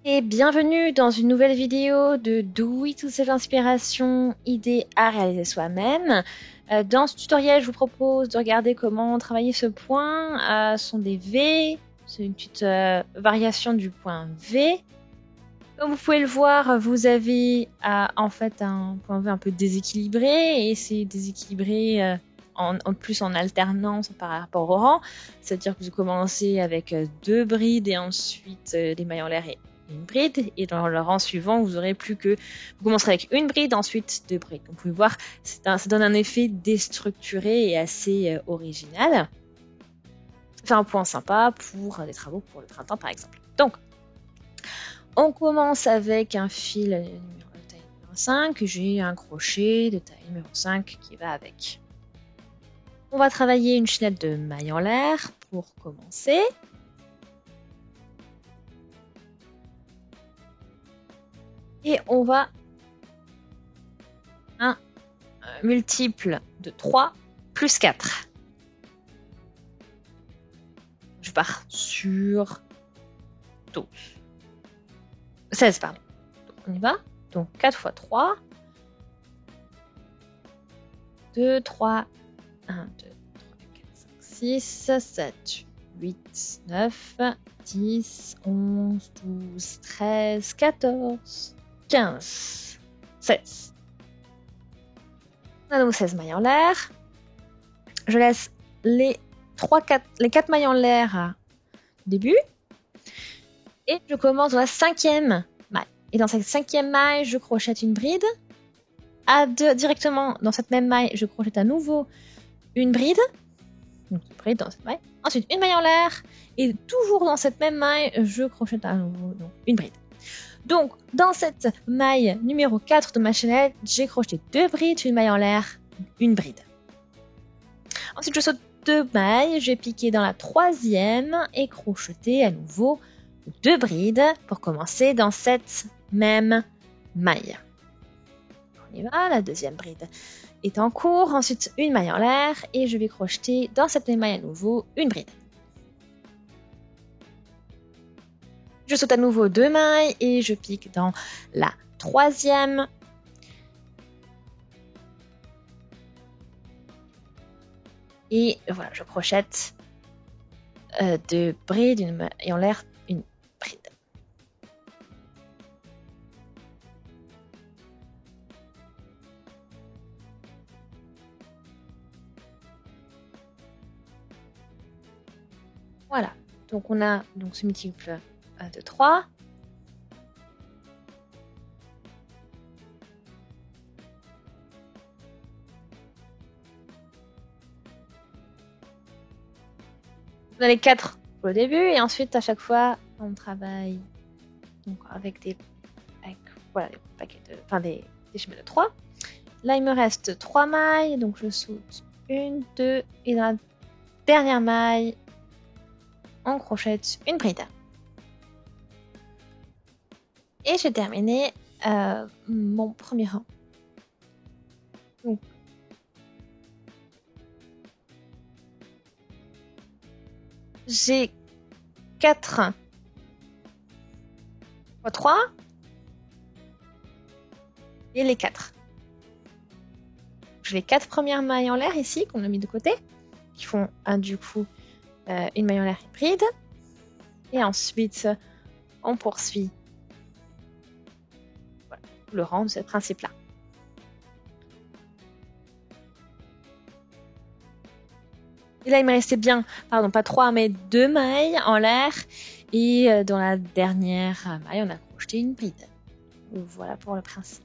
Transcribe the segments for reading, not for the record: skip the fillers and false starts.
Et bienvenue dans une nouvelle vidéo de Do It Yourself Inspiration, idées à réaliser soi-même. Dans ce tutoriel, je vous propose de regarder comment travailler ce point. Ce sont des V, c'est une petite variation du point V. Comme vous pouvez le voir, vous avez en fait un point V un peu déséquilibré et c'est déséquilibré en plus en alternance par rapport au rang. C'est-à-dire que vous commencez avec 2 brides et ensuite des mailles en l'air et une bride, et dans le rang suivant vous aurez plus que vous commencerez avec une bride, ensuite 2 brides. Donc vous pouvez voir, ça donne un effet déstructuré et assez original. Ça fait un point sympa pour des travaux pour le printemps par exemple. Donc on commence avec un fil de taille numéro 5, j'ai un crochet de taille numéro 5 qui va avec. On va travailler une chaînette de mailles en l'air pour commencer. Et on va un multiple de 3 plus 4. Je pars sur 12. 16, pardon. Donc on y va. Donc 4 fois 3. 2, 3, 1, 2, 3, 4, 5, 6, 7, 8, 9, 10, 11, 12, 13, 14, 15, 16. On a donc 16 mailles en l'air. Je laisse les 4 mailles en l'air au début. Et je commence dans la 5e maille. Et dans cette 5e maille, je crochette une bride. Directement dans cette même maille, je crochette à nouveau une bride. Donc une bride dans cette maille. Ensuite, une maille en l'air. Et toujours dans cette même maille, je crochette à nouveau une bride. Donc, dans cette maille numéro 4 de ma chaînette, j'ai crocheté 2 brides, une maille en l'air, une bride. Ensuite, je saute 2 mailles, j'ai piqué dans la 3e et crocheté à nouveau 2 brides pour commencer dans cette même maille. On y va, la 2e bride est en cours, ensuite une maille en l'air et je vais crocheter dans cette même maille à nouveau une bride. Je saute à nouveau 2 mailles et je pique dans la 3e. Et voilà, je crochette 2 brides, une maille en l'air, une bride. Voilà, donc on a donc ce multiple de 3. On a les 4 pour le début et ensuite à chaque fois on travaille donc avec des paquets des schémas de 3. Là il me reste 3 mailles, donc je saute 1, 2 et dans la dernière maille on crochette une bride. Et j'ai terminé mon premier rang. Donc, j'ai 4 fois 3 et les 4. J'ai les 4 premières mailles en l'air ici qu'on a mis de côté, qui font du coup une maille en l'air et une bride. Et ensuite, on poursuit le rang de ce principe-là. Et là, il me restait bien, pas 3, mais 2 mailles en l'air. Et dans la dernière maille, on a crocheté une bride. Voilà pour le principe.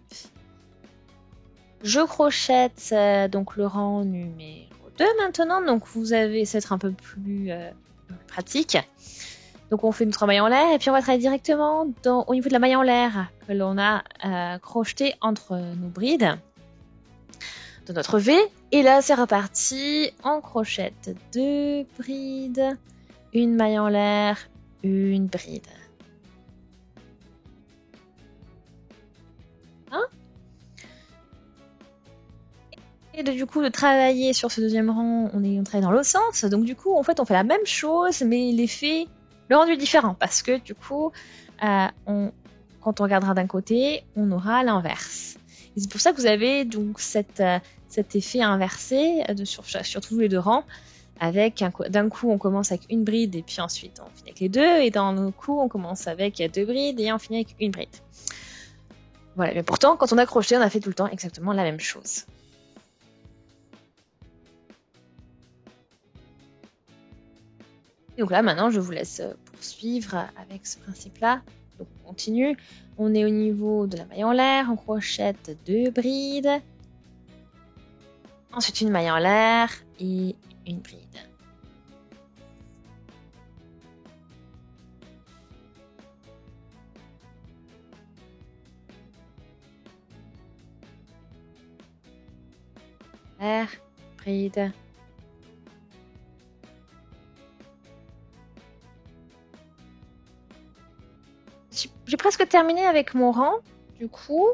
Je crochette donc le rang numéro 2 maintenant. Donc vous avez, ça va être un peu plus pratique. Donc on fait une 3 mailles en l'air et puis on va travailler directement au niveau de la maille en l'air que l'on a crocheté entre nos brides de notre V. Et là c'est reparti, on crochette 2 brides, une maille en l'air, une bride. Et du coup de travailler sur ce deuxième rang, on travaille dans l'autre sens. Donc du coup en fait on fait la même chose mais l'effet le rendu est différent parce que du coup, quand on regardera d'un côté, on aura l'inverse. Et c'est pour ça que vous avez donc cet effet inversé sur tous les deux rangs. Avec d'un coup, on commence avec une bride et puis ensuite on finit avec les deux. Et d'un autre coup, on commence avec 2 brides et on finit avec une bride. Voilà, mais pourtant, quand on a crochet, on a fait tout le temps exactement la même chose. Donc là, maintenant, je vous laisse poursuivre avec ce principe-là. Donc, on continue. On est au niveau de la maille en l'air. On crochette 2 brides. Ensuite, une maille en l'air et une bride. L'air, bride. J'ai presque terminé avec mon rang, du coup.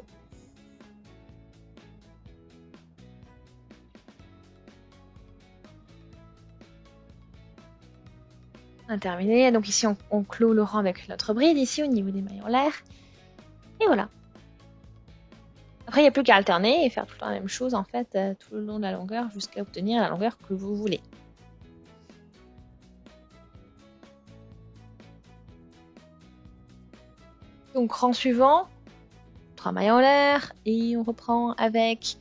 On a terminé. Donc ici, on clôt le rang avec notre bride, ici, au niveau des mailles en l'air. Et voilà. Après, il n'y a plus qu'à alterner et faire tout le temps la même chose, en fait, tout le long de la longueur, jusqu'à obtenir la longueur que vous voulez. Donc, rang suivant, 3 mailles en l'air, et on reprend avec...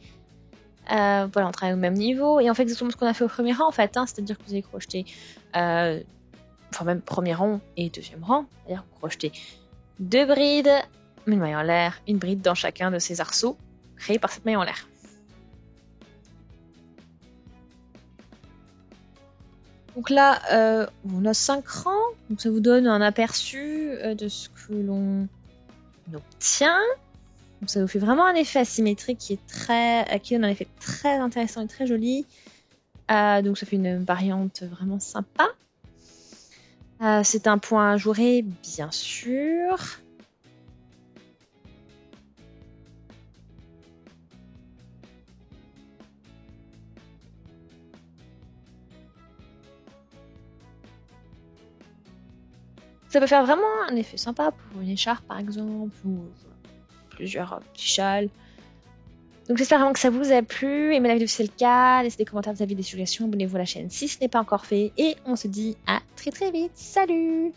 voilà, on travaille au même niveau, et on fait exactement ce qu'on a fait au premier rang, en fait, hein, c'est-à-dire que vous allez crocheter, enfin même premier rang et deuxième rang, c'est-à-dire que vous crochetez 2 brides, une maille en l'air, une bride dans chacun de ces arceaux créés par cette maille en l'air. Donc là, on a 5 rangs, donc ça vous donne un aperçu de ce que l'on obtient. Donc ça vous fait vraiment un effet asymétrique qui donne un effet très intéressant et très joli. Donc ça fait une variante vraiment sympa. C'est un point à jouer, bien sûr. Ça peut faire vraiment un effet sympa pour une écharpe par exemple, ou plusieurs petits châles. Donc j'espère vraiment que ça vous a plu. Aimez la vidéo si c'est le cas, laissez des commentaires si vous avez des suggestions, abonnez-vous à la chaîne si ce n'est pas encore fait. Et on se dit à très très vite. Salut!